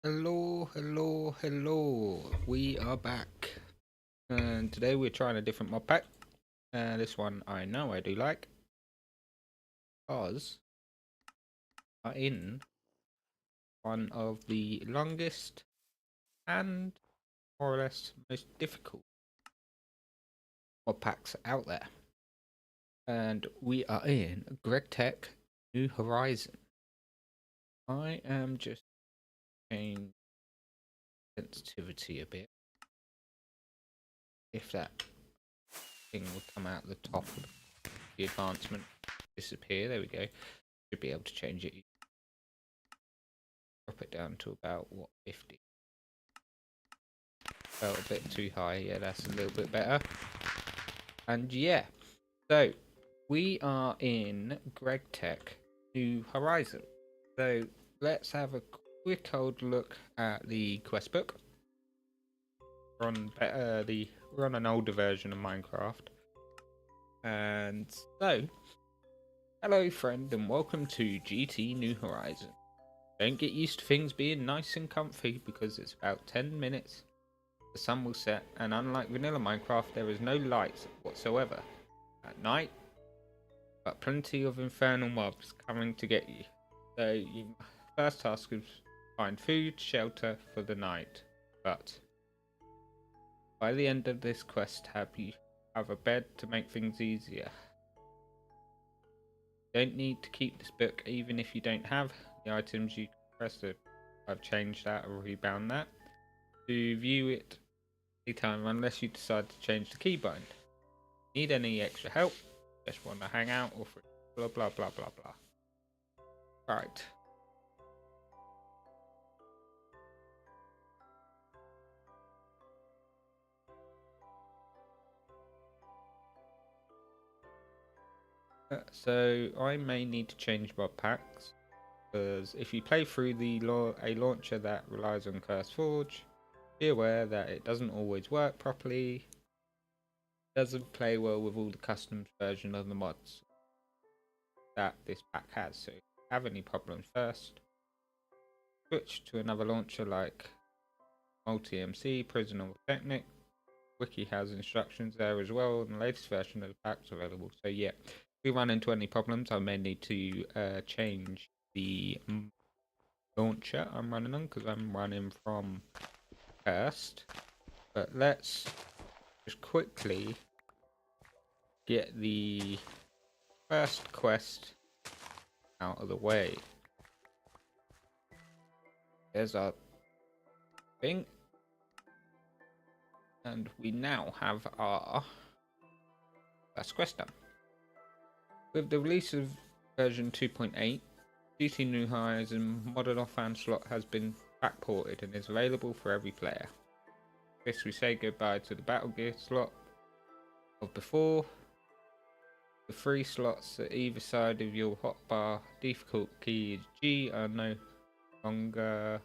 Hello. We are back. And today we're trying a different mod pack. This one I know I do like. Because are in one of the longest and more or less most difficult mod packs out there. And we are in GregTech New Horizons. I am just changing sensitivity a bit. If that thing will come out the top of the advancement disappear. There we go. Should be able to change it. Drop it down to about 50. Felt a bit too high. Yeah, that's a little bit better. And yeah, so we are in GregTech New Horizons. So let's have a quick old look at the quest book. We're on an older version of Minecraft. And so, hello friend, and welcome to GT New Horizons. Don't get used to things being nice and comfy because it's about 10 minutes. The sun will set, and unlike vanilla Minecraft, there is no light whatsoever at night, but plenty of infernal mobs coming to get you. So your first task is find food, shelter for the night. But by the end of this quest, you have a bed to make things easier. Don't need to keep this book even if you don't have the items you press it. I've changed that or rebound that to view it anytime unless you decide to change the keybind. Need any extra help? Just want to hang out or for blah blah blah blah blah. Right. So I may need to change modpacks because if you play through a launcher that relies on Curse Forge, be aware that it doesn't always work properly. Doesn't play well with all the custom version of the mods that this pack has. So if you have any problems first, switch to another launcher like Multi-MC, Prison or Technic. Wiki has instructions there as well, and the latest version of the pack's available. So yeah, if we run into any problems, I may need to change the launcher I'm running on because I'm running from Cursed. But let's just quickly get the first quest out of the way. There's our thing. And we now have our first quest done. With the release of version 2.8, GT New Horizons modern offhand slot has been backported and is available for every player. This we say goodbye to the Battle Gear slot of before. The 3 slots at either side of your hotbar default key is G are no longer.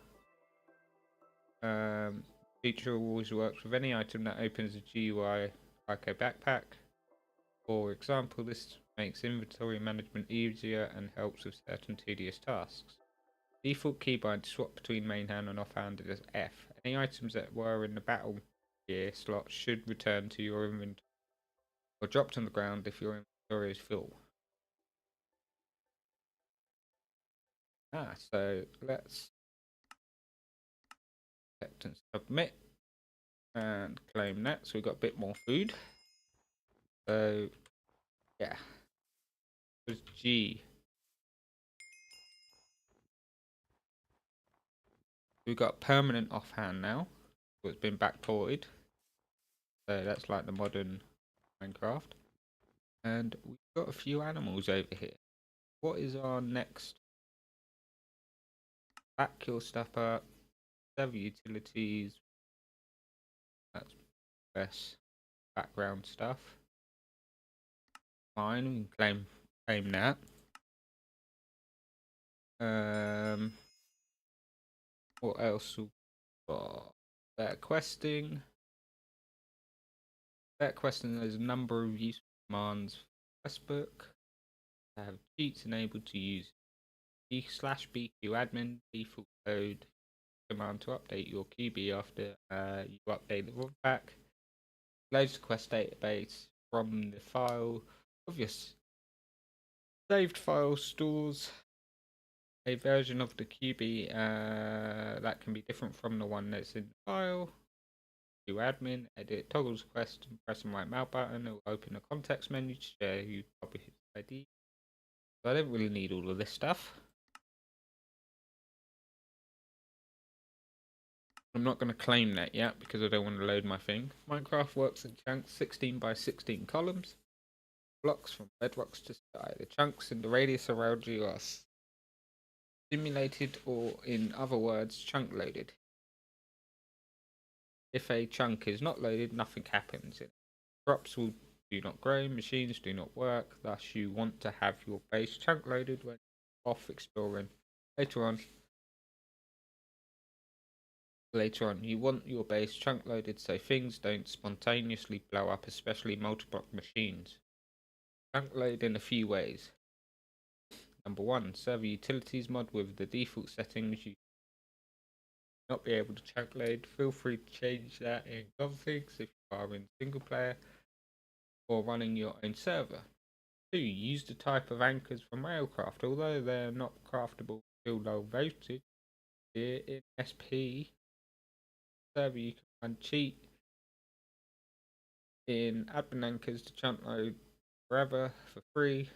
Feature always works with any item that opens a GUI like a backpack. For example, this makes inventory management easier and helps with certain tedious tasks. Default keybind to swap between main hand and offhand is F. Any items that were in the battle gear slot should return to your inventory or dropped on the ground if your inventory is full. So let's accept and submit and claim that. So we've got a bit more food. So yeah, it was G. We've got permanent offhand now. So it's been backported. So that's like the modern Minecraft. And we've got a few animals over here. What is our next? Back your stuff up. Server utilities. That's best background stuff. Fine, we can claim that. What else we've got? Better questing. Better questing, there's a number of useful commands for quest book. I have cheats enabled to use /bq admin default code command to update your QB after you update the modpack. Loads the quest database from the file of your saved file, stores a version of the QB that can be different from the one that's in the file. Do admin, edit, toggles quest, and press the right mouse button. It will open a context menu to share who publishes ID. So I don't really need all of this stuff. I'm not going to claim that yet because I don't want to load my thing. Minecraft works in chunks, 16 by 16 columns. Blocks from bedrocks to sky. The chunks in the radius around you are simulated, or in other words, chunk loaded. If a chunk is not loaded, nothing happens. Crops do not grow, machines do not work, thus you want to have your base chunk loaded when off exploring. Later on, you want your base chunk loaded so things don't spontaneously blow up, especially multi-block machines. Chunk load in a few ways. Number 1, server utilities mod with the default settings. You not be able to chunk load. Feel free to change that in configs if you are in single player or running your own server. 2, use the type of anchors from Railcraft. Although they're not craftable, still low voltage. Here in SP server you can run cheat in admin anchors to chunk load forever for free.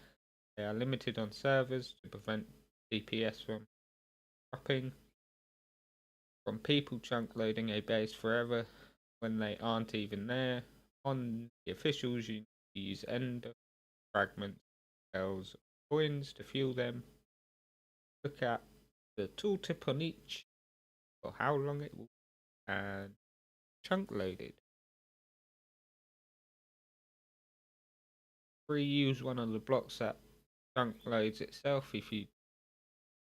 They are limited on servers to prevent DPS from dropping from people chunk loading a base forever when they aren't even there. On the officials, you use ender fragments, shells, coins to fuel them. Look at the tooltip on each for how long it will and chunk loaded. Reuse one of the blocks that chunk loads itself. If you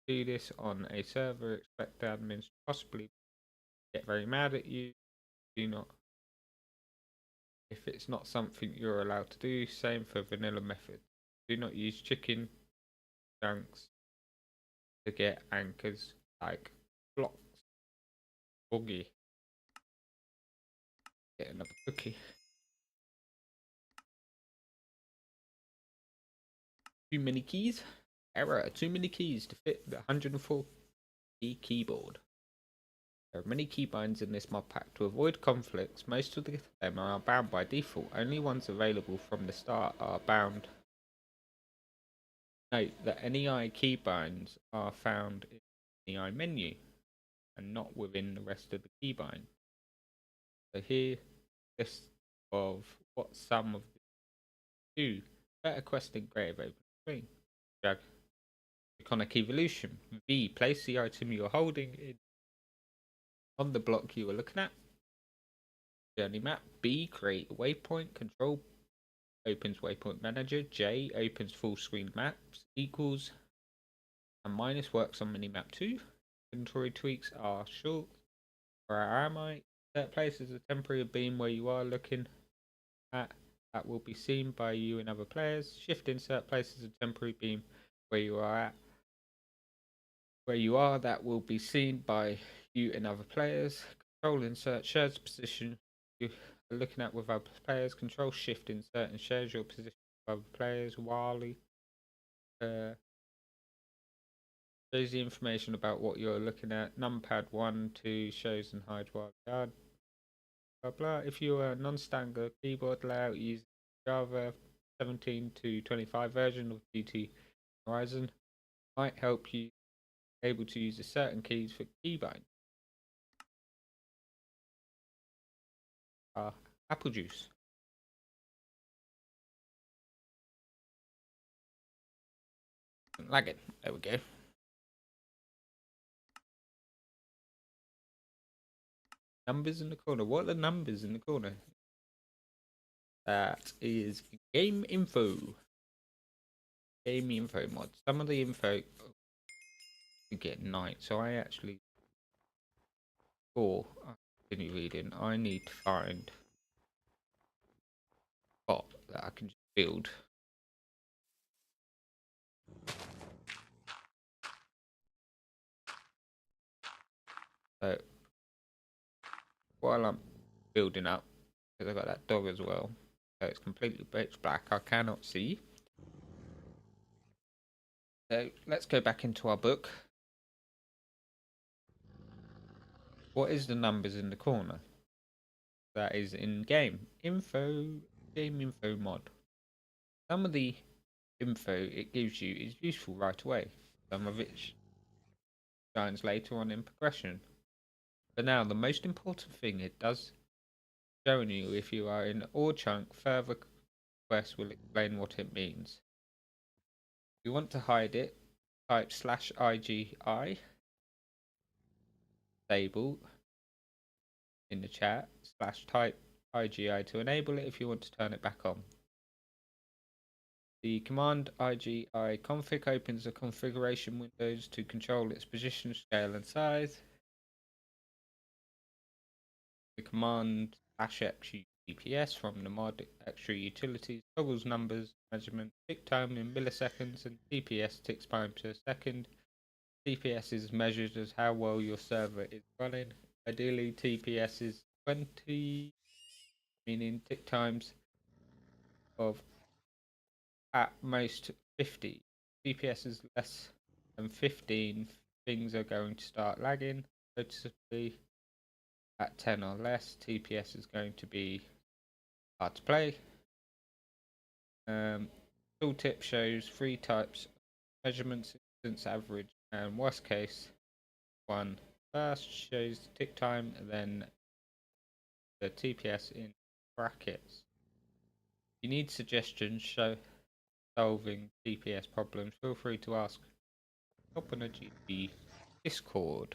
do this on a server, expect admins to possibly get very mad at you. Do not, if it's not something you're allowed to do. Same for vanilla method. Do not use chicken chunks to get anchors like blocks. Boogie. Get another cookie. Too many keys? Error. Too many keys to fit the 104 key keyboard. There are many keybinds in this mod pack. To avoid conflicts, most of them are bound by default. Only ones available from the start are bound. Note that NEI keybinds are found in the NEI menu and not within the rest of the keybind. So here, list of what some of the do. Better questing grave open screen. Drag iconic evolution. V. Place the item you're holding in on the block you are looking at. Journey map. B. Create a waypoint. Control opens waypoint manager. J. Opens full screen maps. Equals and minus works on minimap 2. Inventory tweaks are short. Where am I? Set places a temporary beam where you are looking at that will be seen by you and other players. Shift insert places a temporary beam where you are that will be seen by you and other players. Control insert shares position you are looking at with other players. Control shift insert and shares your position with other players. Wally shows the information about what you're looking at. Numpad 1, 2 shows and hides wild card. Blah blah. If you are a non-standard keyboard layout using Java 17 to 25 version of GTNH Horizon, might help you able to use certain keys for keybind. Apple juice. Lagging. There we go. Numbers in the corner. What are the numbers in the corner? That is game info. Game info mod. Some of the info you get night. So I actually continue reading. I need to find a bot that I can just build. So while I'm building up, because I've got that dog as well, so it's completely pitch black, I cannot see. So let's go back into our book. What is the numbers in the corner? That is in game info, game info mod. Some of the info it gives you is useful right away. Some of it shines later on in progression. But now the most important thing it does showing you if you are in ore chunk, further quests will explain what it means. If you want to hide it, type /IGI stable in the chat /type IGI to enable it if you want to turn it back on. The command IGI config opens the configuration windows to control its position, scale and size. The command --XU DPS from the mod extra utilities toggles numbers measurement tick time in milliseconds and DPS ticks time per second. DPS is measured as how well your server is running. Ideally TPS is 20, meaning tick times of at most 50. DPS is less than 15, things are going to start lagging noticeably. At 10 or less, TPS is going to be hard to play. Tooltip shows 3 types of measurements: instance, average, and worst case. One first shows the tick time, and then the TPS in brackets. If you need suggestions solving TPS problems, feel free to ask help on a GT Discord.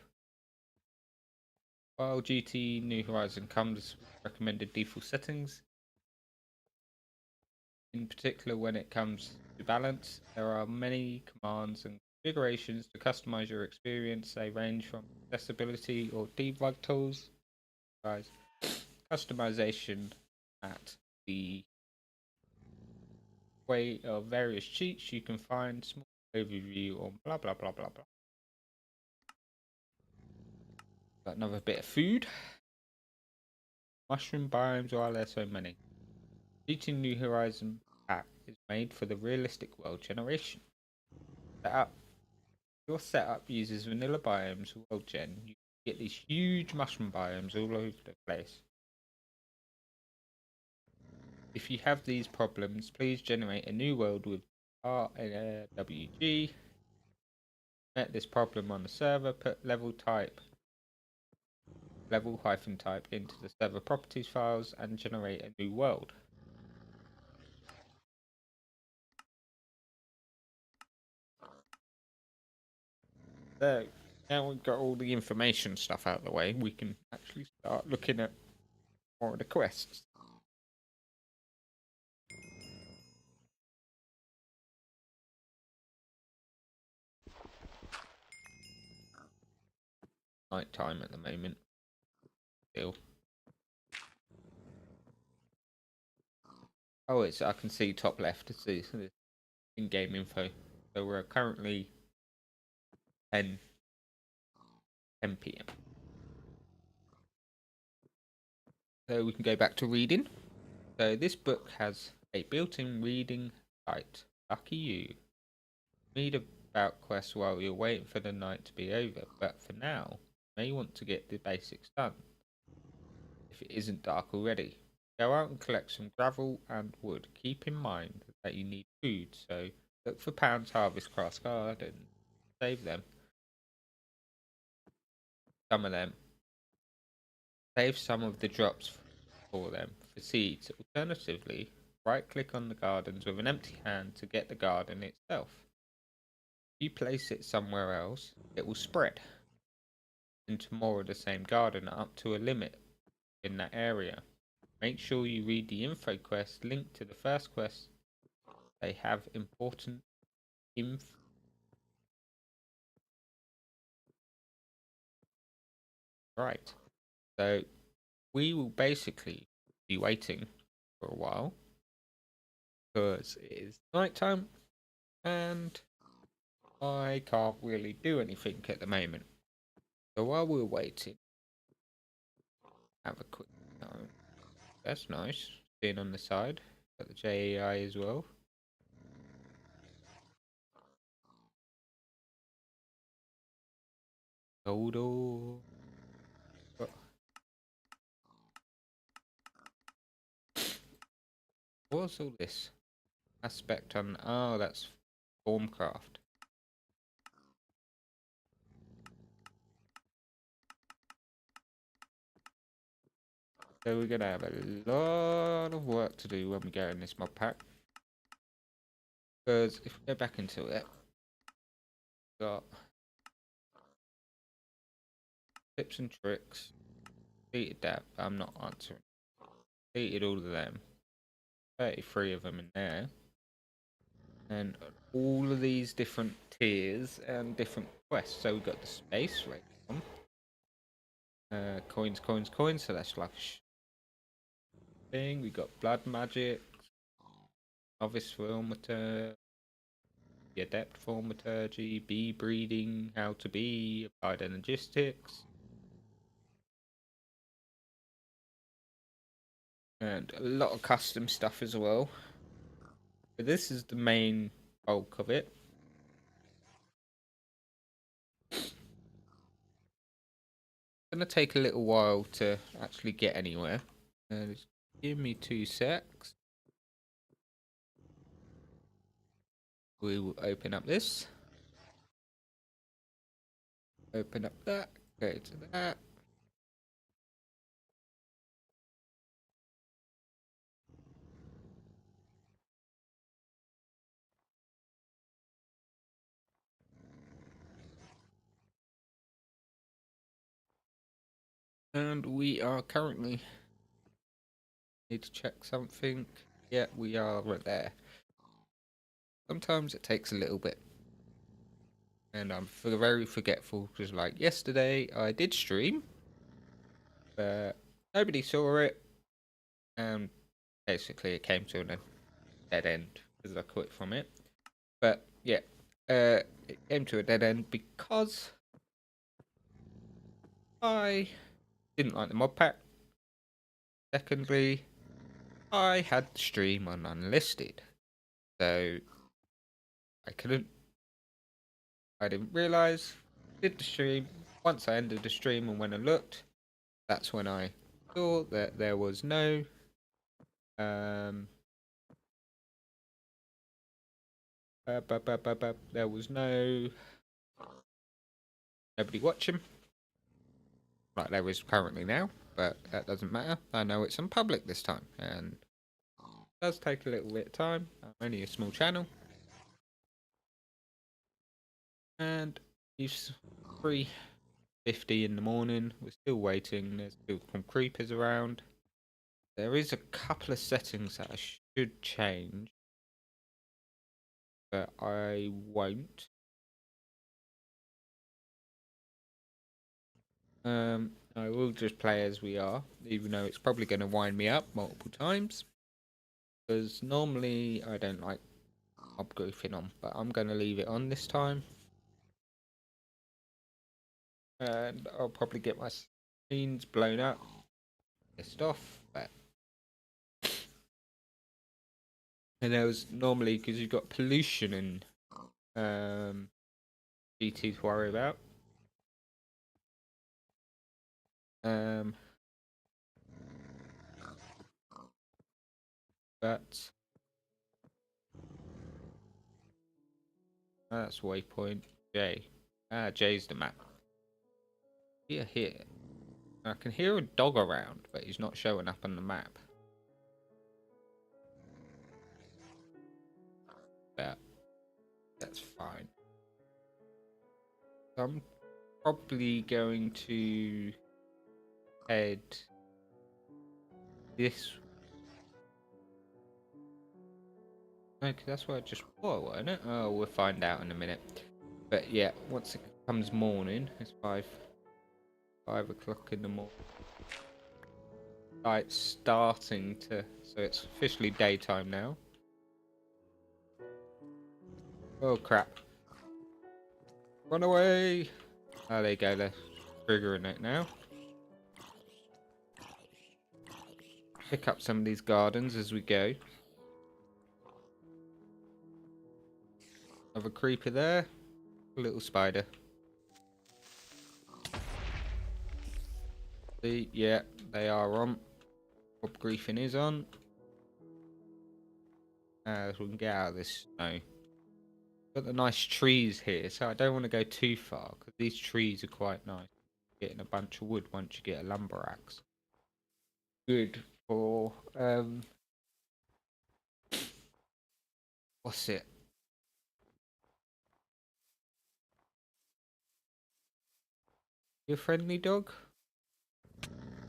While GT New Horizons comes with recommended default settings, in particular when it comes to balance, there are many commands and configurations to customize your experience. They range from accessibility or debug tools, guys, customization at the way of various cheats you can find, small overview on blah blah blah blah blah. Got another bit of food. Mushroom biomes, why are there so many? GT New Horizon pack is made for the realistic world generation. Your setup uses vanilla biomes world gen. You get these huge mushroom biomes all over the place. If you have these problems, please generate a new world with RWG. Met this problem on the server, put level-type into the server properties files and generate a new world. So now we've got all the information stuff out of the way, we can actually start looking at more of the quests. Night time at the moment. Still. Oh, I can see top left to see in-game info. So we're currently 10 p.m. So we can go back to reading. So this book has a built-in reading site. Lucky you. Read about quests while you're waiting for the night to be over, but for now, you may want to get the basics done. If it isn't dark already, go out and collect some gravel and wood. Keep in mind that you need food, so look for Pound's Harvest Grass Garden. Save them. Some of them. Save some of the drops for them for seeds. Alternatively, right click on the gardens with an empty hand to get the garden itself. If you place it somewhere else, it will spread into more of the same garden up to a limit in that area. Make sure you read the info quest linked to the first quest. They have important info. Right. So we will basically be waiting for a while because it is nighttime and I can't really do anything at the moment. So while we're waiting, have a quick time. That's nice. Being on the side. Got the JAI as well. Total. What's all this? Aspect on. Oh, that's Formcraft. So we're gonna have a lot of work to do when we go in this mod pack. Because if we go back into it, we've got tips and tricks. Deleted that, but I'm not answering. Deleted all of them. 33 of them in there. And all of these different tiers and different quests. So we've got the space rate one. Coins, coins, coins. So that's like a thing. We got blood magic, novice thaumaturgy, adept thaumaturgy, bee breeding, how to be, applied energistics, and a lot of custom stuff as well. But this is the main bulk of it. Gonna take a little while to actually get anywhere. Just give me 2 secs. We will open up this. Open up that. Go to that. And we are currently need to check something. Yeah, we are right there. Sometimes it takes a little bit. And I'm very forgetful because like yesterday I did stream, but nobody saw it. And basically it came to a dead end because I quit from it. But yeah, it came to a dead end because I didn't like the mod pack. Secondly, I had the stream on unlisted, so I didn't realise. Did the stream. Once I ended the stream and when I looked, that's when I saw that there was no there was nobody watching like there is currently now, but that doesn't matter. I know it's on public this time, and it does take a little bit of time. I'm only a small channel, and it's 3:50 in the morning. We're still waiting. There's still some creepers around. There is a couple of settings that I should change, but I won't. I will just play as we are, even though it's probably going to wind me up multiple times. Because normally I don't like mob goofing on, but I'm going to leave it on this time. And I'll probably get my scenes blown up, pissed off, but... And there was normally, because you've got pollution and GT to worry about. But that's waypoint J. J's the map. Here. I can hear a dog around, but he's not showing up on the map. But that's fine. I'm probably going to head this. Okay, that's where I just was, wasn't it? Oh, we'll find out in a minute. But yeah, once it comes morning, it's 5 o'clock in the morning. It's starting to, so it's officially daytime now. Oh crap! Run away! Oh, there you go. There. triggering it now. Pick up some of these gardens as we go. Another creeper there. A little spider. See, yeah, they are on. Bob Griefin is on. As we can get out of this snow. Got the nice trees here, so I don't want to go too far because these trees are quite nice. Getting a bunch of wood once you get a lumber axe. Good for what's it? You a friendly dog?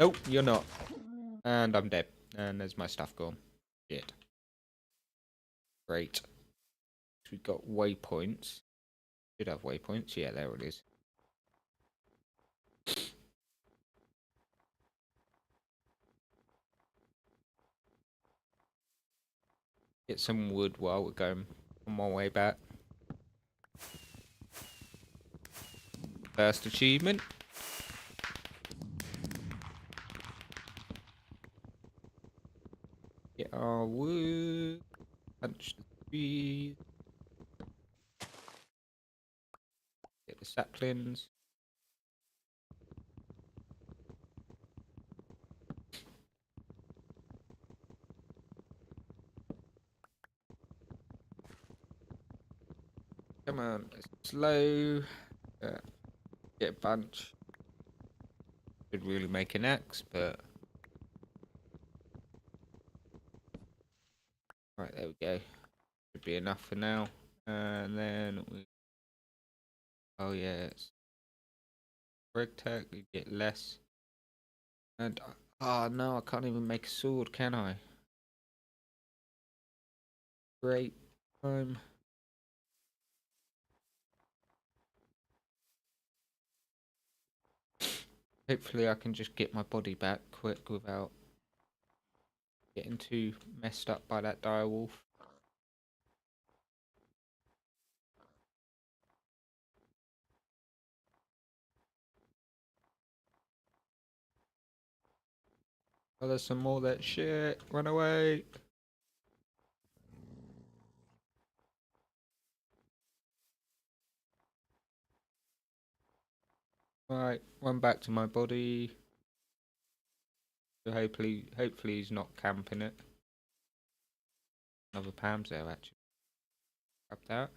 Nope, you're not. And I'm dead. And there's my stuff gone. Shit. Great. We've got waypoints. Should have waypoints. Yeah, there it is. Get some wood while we're going on my way back. First achievement. Get our wood. Punch the trees. Get the saplings. Come on, it's slow. Get a bunch. Could really make an axe, but right, there we go. Should be enough for now. And then we. Oh yeah, it's GregTech. You get less. And oh no, I can't even make a sword, can I? Great time. Hopefully, I can just get my body back quick without getting too messed up by that direwolf. Oh, there's some more of that shit. Run away. Right, run back to my body. So hopefully he's not camping it. Another Pam's there actually. Grab that.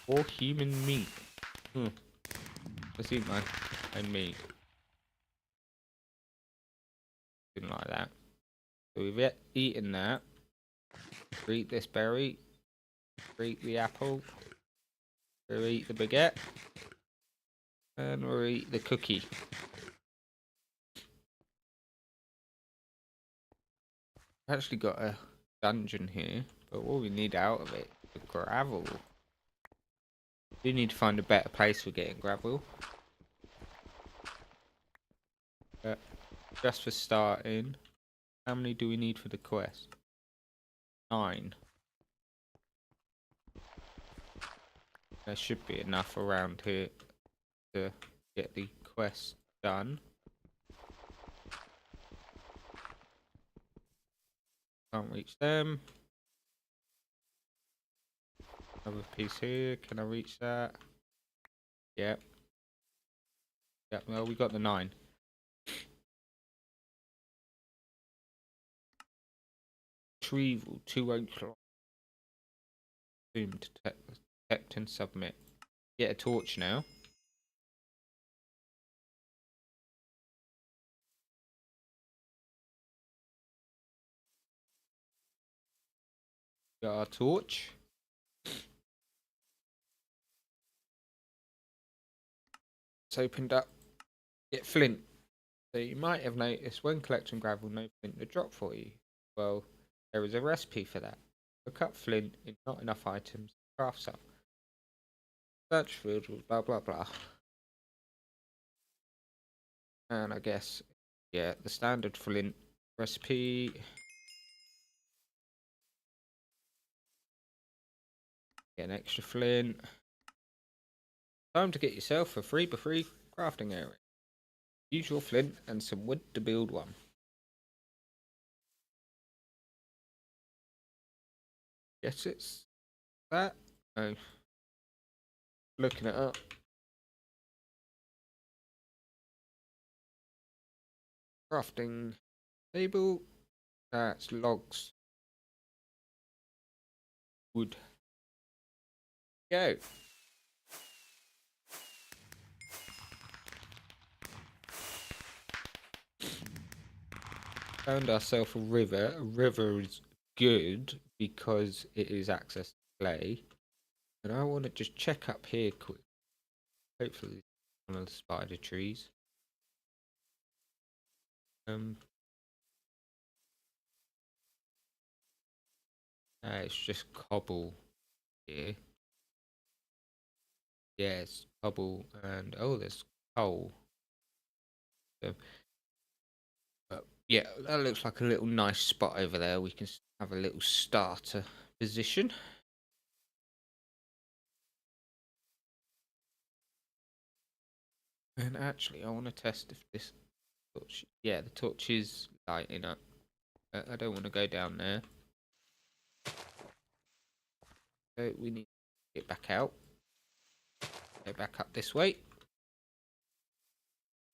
Or human meat. Let's eat my own meat. Didn't like that. So we've eaten that. We eat this berry. We eat the apple. We'll eat the baguette. And we'll eat the cookie. I've actually got a dungeon here, but what we need out of it is gravel. We need to find a better place for getting gravel. But just for starting, how many do we need for the quest? 9. There should be enough around here to get the quest done. Can't reach them. Another piece here. Can I reach that? Yep. Yep. Well, we got the 9. Retrieval 2 o'clock. Boom. Detect and submit. Get a torch now. Got our torch. It's opened up. Get flint. So you might have noticed when collecting gravel, no flint to drop for you. Well, there is a recipe for that. Look up flint in not enough items. Craft some. Search field with blah blah blah. And I guess, yeah, the standard flint recipe. Get an extra flint. Time to get yourself a 3x3 crafting area. Use your flint and some wood to build one. Yes, it's that. Oh, looking it up. Crafting table. That's logs. Wood. Go. Found ourselves a river. A river is good because it is access to clay. And I want to just check up here quick. Hopefully it's one of the spider trees. It's just cobble here. Yes, cobble and oh, there's coal. So, yeah, that looks like a little nice spot over there. We can have a little starter position. And actually, I want to test if this torch. Yeah, the torch is lighting up. I don't want to go down there. So we need to get back out. Go back up this way.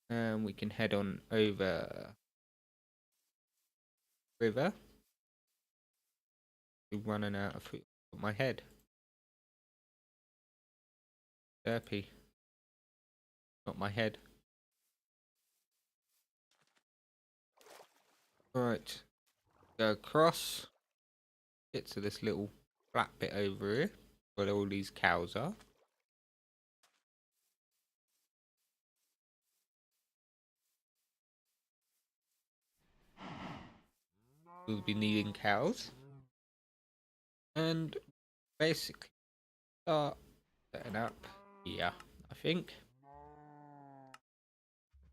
And we can head on over river. We're running out of food on my head. Derpy. Not my head. Right. Go across. Get to this little flat bit over here where all these cows are. We'll be needing cows. And basically start setting up here, I think.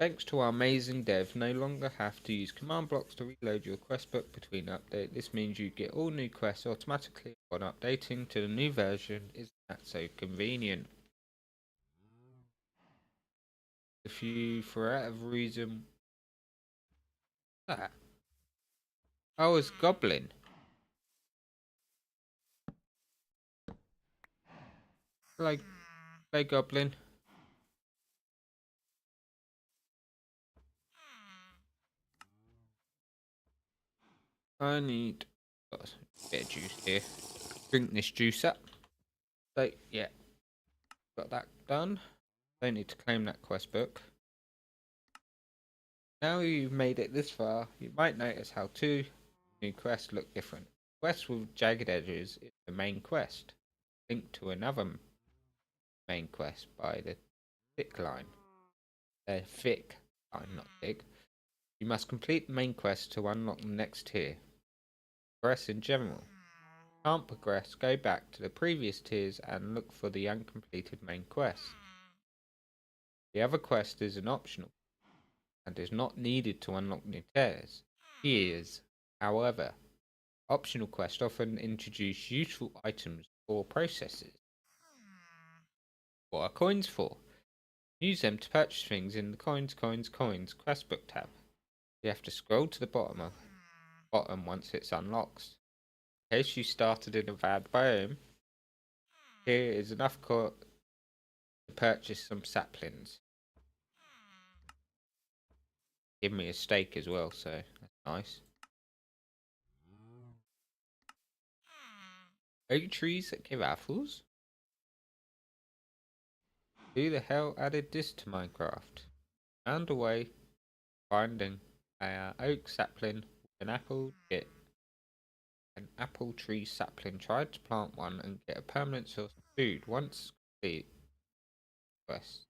Thanks to our amazing dev, no longer have to use command blocks to reload your quest book between updates. This means you get all new quests automatically upon updating to the new version. Isn't that so convenient? If you, for whatever reason... That? Oh, it's Goblin. Like, play Goblin. I need a bit of juice here. Drink this juice up. So, yeah. Got that done. Don't need to claim that quest book. Now you've made it this far, you might notice how two new quests look different. Quest with jagged edges is the main quest, linked to another main quest by the thick line. Thick line, not thick. You must complete the main quest to unlock the next tier. Progress in general. Can't progress, go back to the previous tiers and look for the uncompleted main quest. The other quest is an optional and is not needed to unlock new tiers. However, optional quests often introduce useful items or processes. What are coins for? Use them to purchase things in the coins questbook tab. You have to scroll to the bottom once it's unlocked. In case you started in a bad biome, here is enough to purchase some saplings. Give me a steak as well, so that's nice. Oak trees that give apples? Who the hell added this to Minecraft? Found a way finding an oak sapling with an apple, get an apple tree sapling. Tried to plant one and get a permanent source of food. Once complete quest.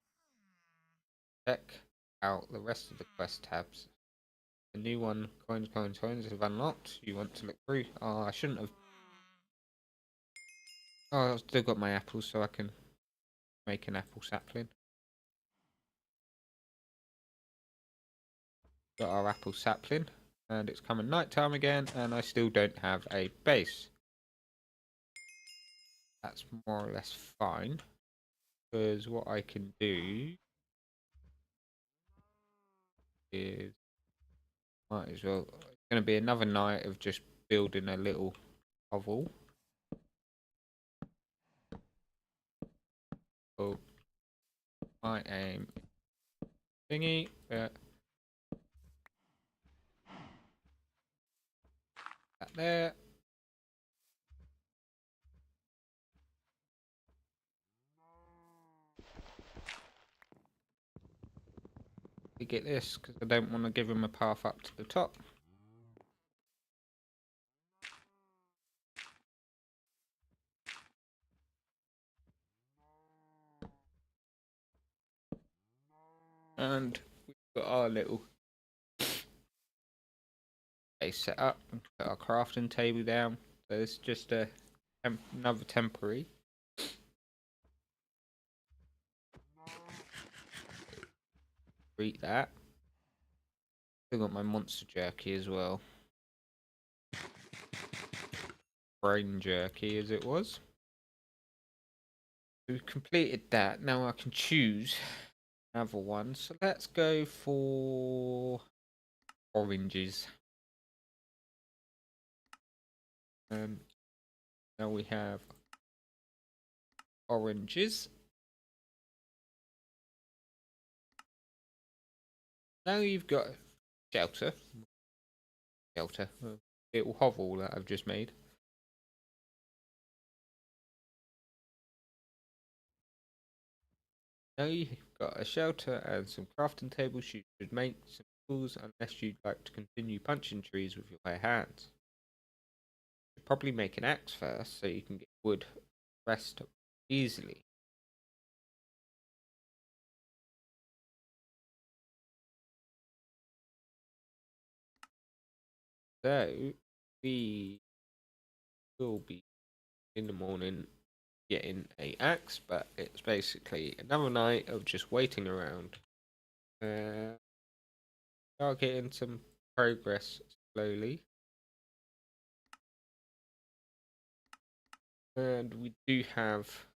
Check out the rest of the quest tabs. The new one, coins have unlocked. You want to look through. Oh, I shouldn't have. Oh, I've still got my apples, so I can make an apple sapling. Got our apple sapling, and it's coming night time again, and I still don't have a base. that's more or less fine. Because what I can do is, might as well, it's going to be another night of just building a little hovel. Oh, my aim thingy, that there. We get this because I don't want to give him a path up to the top. And we've got our little base set up. Put our crafting table down. So it's just another temporary. Eat that. Still got my monster jerky as well. Brain jerky as it was. We've completed that. Now I can choose another one. So let's go for oranges. Now we have oranges. Now you've got shelter. Little hovel that I've just made. Now you've got a shelter and some crafting tables. You should make some tools unless you'd like to continue punching trees with your bare hands. You should probably make an axe first so you can get wood rest easily. So we will be in the morning getting a axe, but it's basically another night of just waiting around. Are getting some progress slowly. And we do have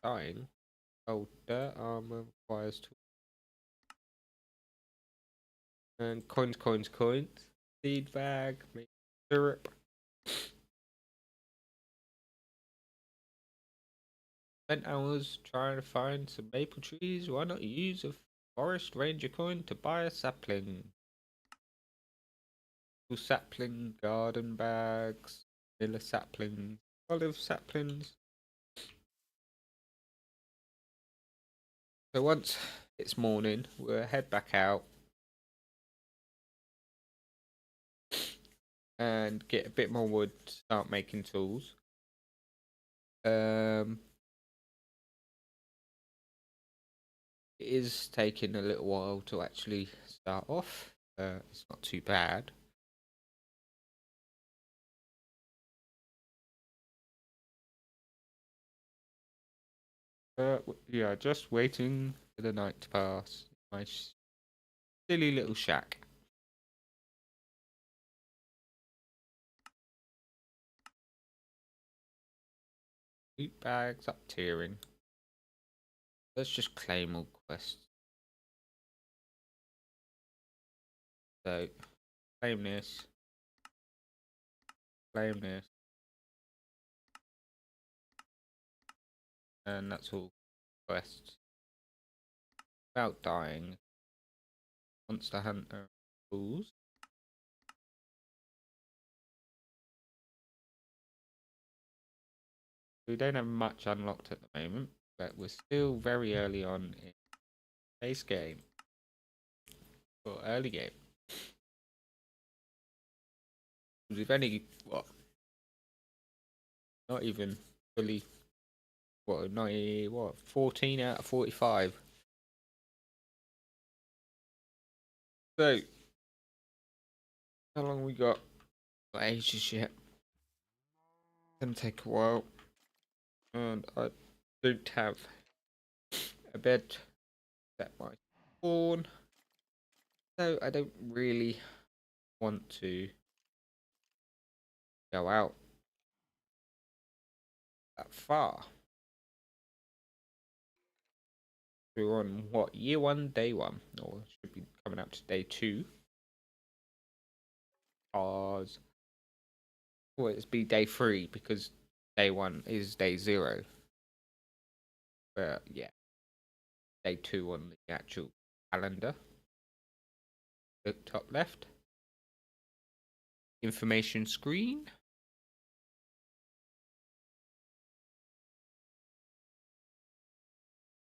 dying. Oh, dirt armor requires tools. And coins. Seed bag, make syrup. Spent hours trying to find some maple trees. Why not use a forest ranger coin to buy a sapling? Sapling garden bags, vanilla saplings, olive saplings. So once it's morning, we'll head back out and get a bit more wood to start making tools. It is taking a little while to actually start off. It's not too bad. Yeah, just waiting for the night to pass. My silly little shack. Loot bags up tiering. Let's just claim all quests. So, claim this. Claim this. And that's all quests. Without dying. Monster Hunter tools. We don't have much unlocked at the moment, but we're still very early on in base game. Or early game. We've only, what? Not even fully, 14 out of 45. So, how long we got? Got ages yet. Gonna take a while. And I don't have a bed that might spawn. So I don't really want to go out that far. We're on what, year 1, day 1, or should be coming up to day 2. Cause well, it's be day 3 because day 1 is day 0. But yeah, day 2 on the actual calendar. Look top left. Information screen.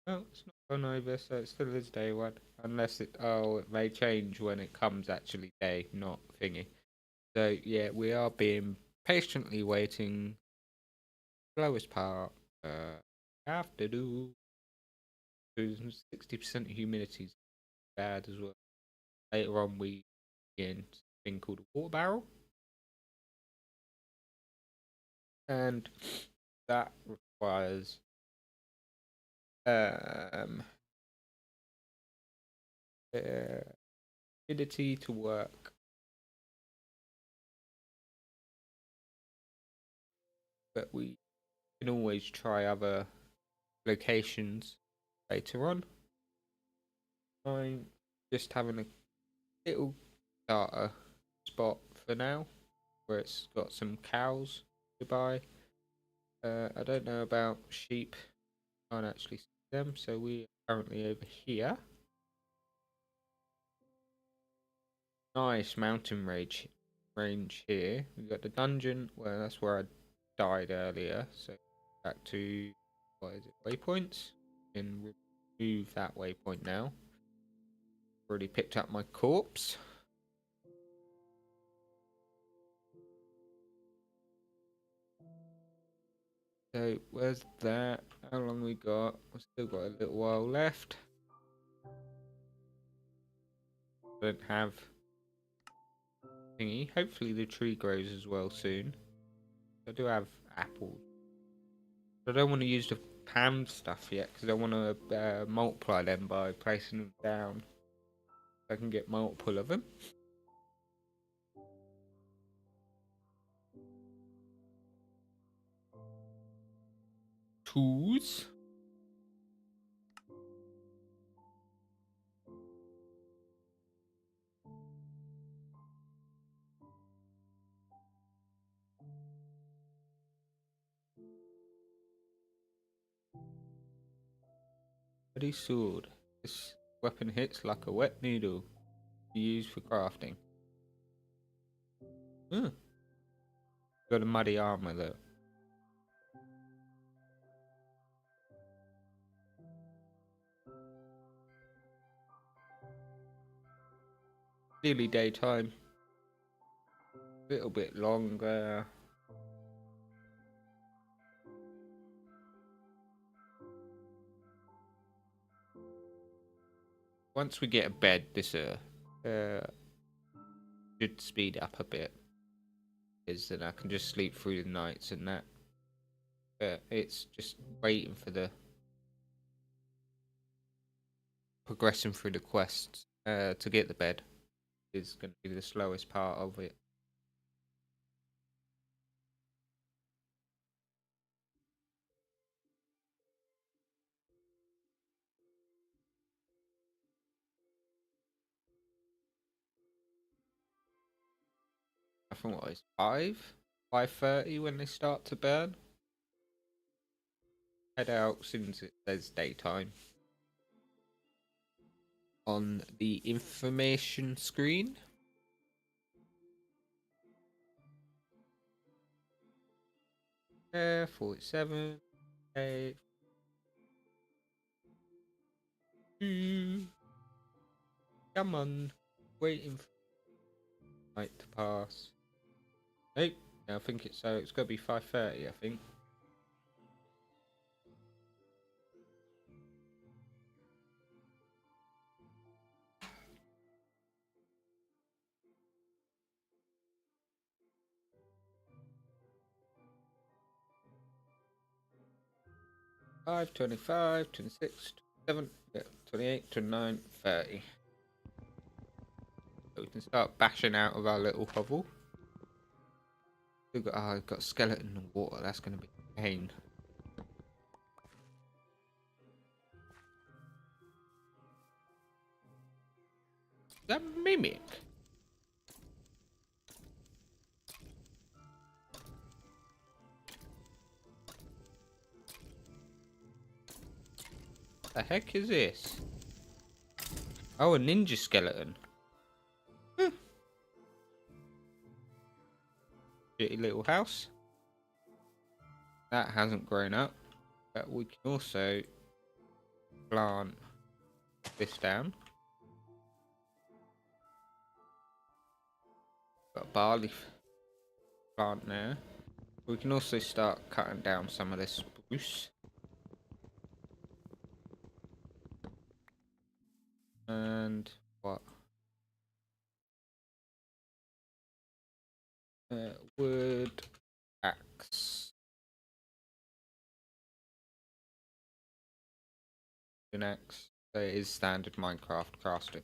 Oh, it's not gone over, so it still is day 1. Unless it may change when it comes actually day, not thingy. So yeah, we are being patiently waiting. Slowest part. Have to do 60% humidity is bad as well. Later on, we get a thing called a water barrel, and that requires um humidity to work. But we can always try other locations later on. I'm just having a little starter spot for now where it's got some cows to buy. I don't know about sheep. Can't actually see them, so we are currently over here. Nice mountain range here. We got the dungeon. Well, that's where I died earlier. So back to what is it? Waypoints. And remove that waypoint now. Already picked up my corpse. So where's that? How long we got? We've still got a little while left. Don't have thingy. Hopefully the tree grows as well soon. I do have apples. I don't want to use the PAM stuff yet because I want to multiply them by placing them down. So I can get multiple of them. Tools. Bloody sword. This weapon hits like a wet noodle. Used for crafting. Got a muddy armor though. Nearly daytime. A little bit longer. Once we get a bed, this should speed up a bit. Is that I can just sleep through the nights and that. But it's just waiting for the progressing through the quests to get the bed is going to be the slowest part of it. I think what is 5:30 when they start to burn. Head out as soon as it says daytime. On the information screen. Yeah, 47. 8. 2. Come on. Waiting for night to pass. Nope. I think it's so. It's got to be 5:30. I think. Five, 25, 26, 27, 28, 29, 30. So we can start bashing out of our little hovel. We've got, I've got skeleton and water. That's going to be a pain. That mimic. The heck is this? Oh, a ninja skeleton. Shitty little house. That hasn't grown up. But we can also plant this down. Got a barley plant there. We can also start cutting down some of this spruce. And what? Wood axe. An axe. So it is standard Minecraft crafting.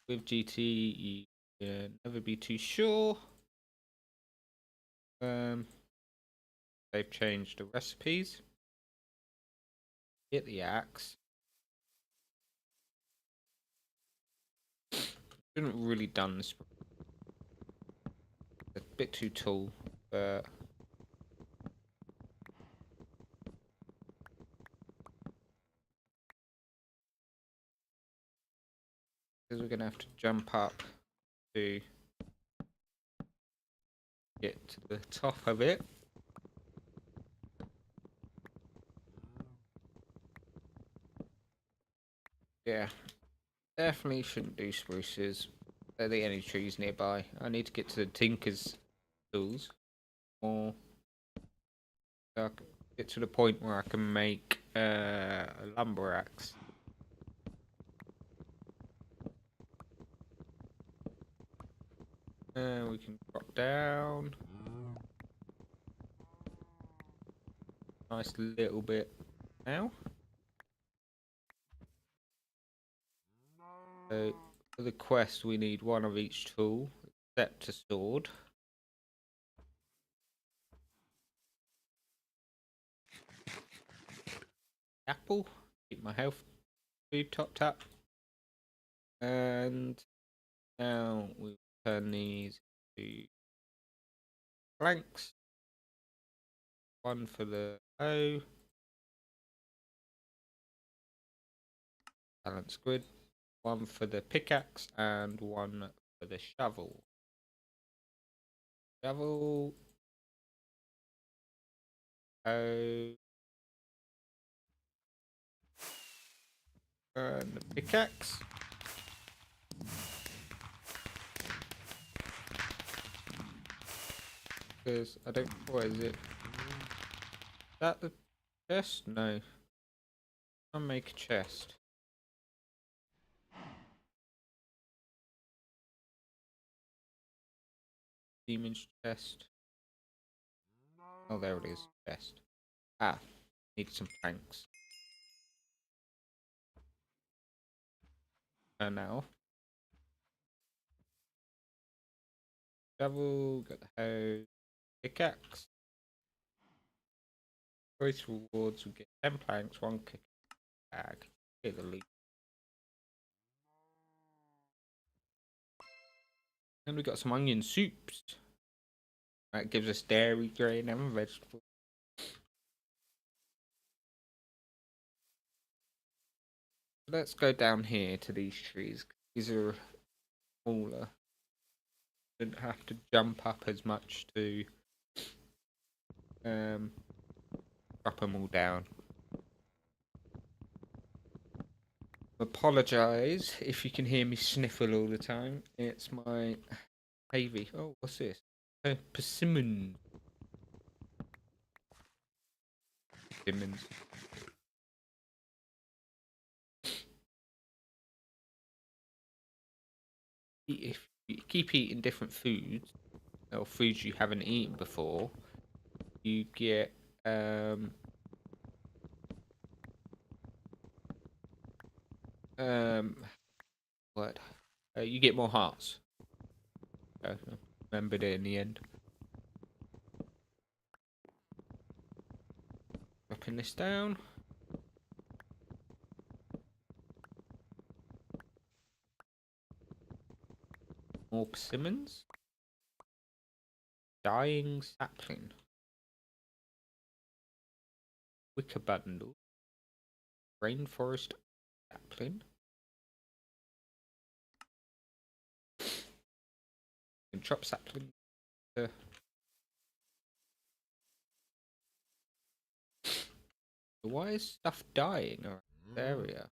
With GT, you can never be too sure. They've changed the recipes. Get the axe. Shouldn't really done this. It's a bit too tall, but because we're gonna have to jump up to get to the top of it. Yeah, definitely shouldn't do spruces. Are there any trees nearby? I need to get to the tinker's tools, or get to the point where I can make a lumber axe. We can drop down. Nice little bit now. So for the quest, we need one of each tool, except a sword. Apple, keep my health food topped up. And now we turn these to planks. One for the hoe. Balance grid. One for the pickaxe and one for the shovel. Shovel. Hoe. And the pickaxe. Because I don't. What is it? Is that the chest? No. I'll make a chest. Demon's chest. Oh, there it is. Chest. Ah, need some planks. And now, shovel, get the hoe, pickaxe. Choice rewards, we get 10 planks, 1 kick bag. Get the leaf. And we got some onion soups. That gives us dairy, grain, and vegetable. Let's go down here to these trees. These are smaller. Didn't have to jump up as much to drop them all down. Apologise if you can hear me sniffle all the time. It's my Havy. Oh, what's this? Persimmon. Persimmons. If you keep eating different foods, or foods you haven't eaten before, you get what? You get more hearts. I remembered it in the end. Dropping this down. More persimmons. Dying sapling. Wicker bundle. Rainforest sapling. And chop sapling. Why is stuff dying around this area?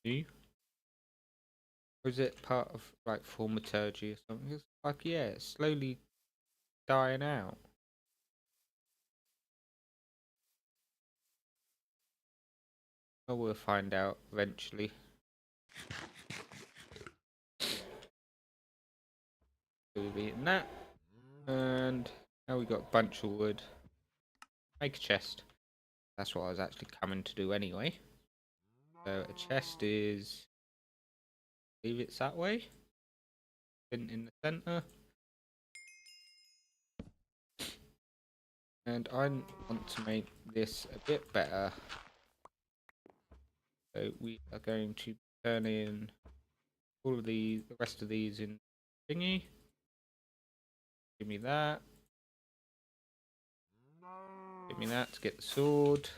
See? Or is it part of like thaumaturgy or something? It's like, yeah, it's slowly dying out. Oh, we'll find out eventually. We've eaten that. And now we got a bunch of wood. Make a chest. That's what I was actually coming to do anyway. So a chest is... leave it that way. In the center. And I want to make this a bit better. So we are going to turn in all of the rest of these in thingy. Give me that. Give me that to get the sword.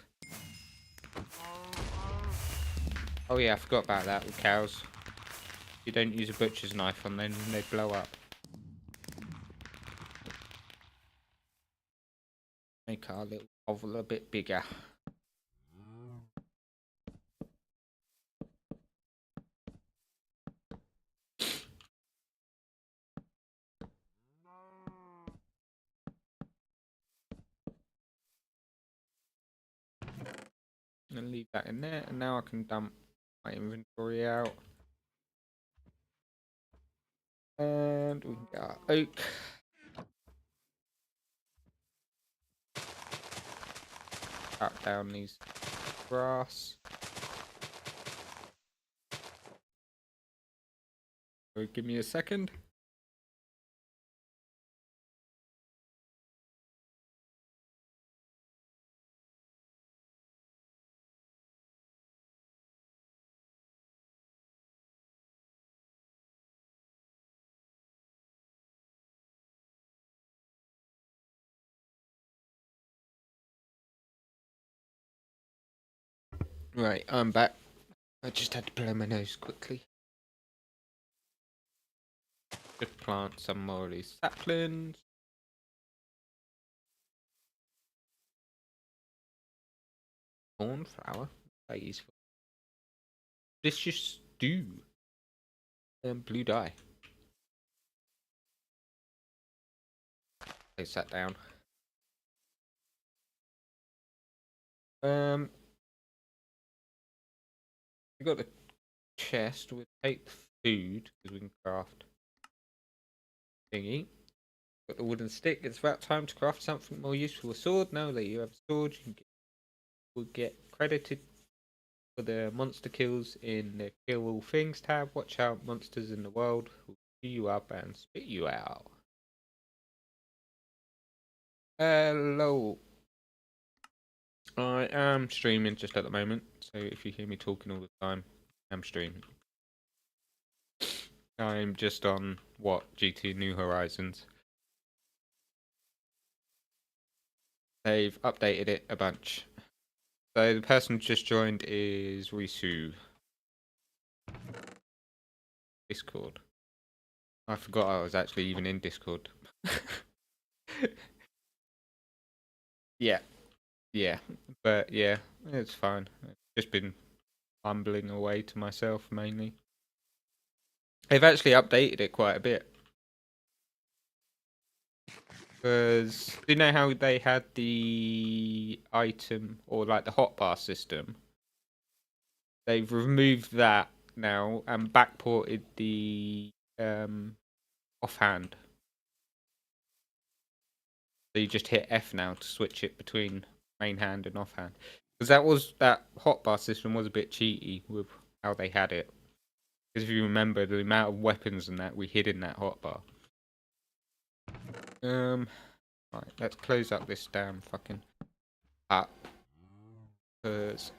Oh yeah, I forgot about that with cows. You don't use a butcher's knife on them, they blow up. Make our little oval a bit bigger. And leave that in there, and now I can dump my inventory out. And we can get our oak. Cut down these grass. So give me a second. Right, I'm back. I just had to blow my nose quickly. Just plant some more of these saplings. Cornflower. Very useful. Delicious stew. And blue dye. Place that down. We got the chest. We'll take the food because we can craft thingy. Got the wooden stick. It's about time to craft something more useful. A sword. Now that you have a sword, you will get credited for the monster kills in the Kill All Things tab. Watch out, monsters in the world will chew you up and spit you out. Hello. I am streaming just at the moment, so if you hear me talking all the time, I'm streaming. I'm just on, GT New Horizons. They've updated it a bunch. So the person who just joined is Risu. Discord. I forgot I was actually even in Discord. Yeah. Yeah. But yeah, it's fine. I've just been mumbling away to myself mainly. They've actually updated it quite a bit. Because do you know how they had the item or like the hotbar system? They've removed that now and backported the offhand. So you just hit F now to switch it between main hand and offhand. Because that hotbar system was a bit cheaty with how they had it. Because if you remember the amount of weapons and that we hid in that hotbar. Right, let's close up this damn fucking hut. because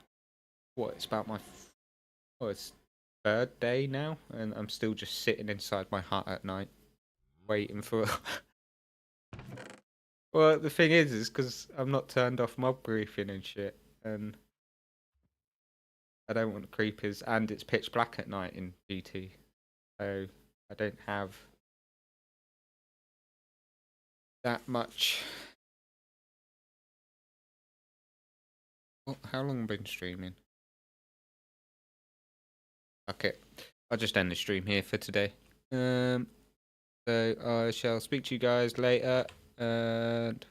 it's about my it's third day now, and I'm still just sitting inside my hut at night, waiting for. Well, the thing is because I'm not turned off mob briefing and shit, and I don't want creepers, and it's pitch black at night in GT, so I don't have that much. How long have I been streaming? Okay, I'll just end the stream here for today. So I shall speak to you guys later, and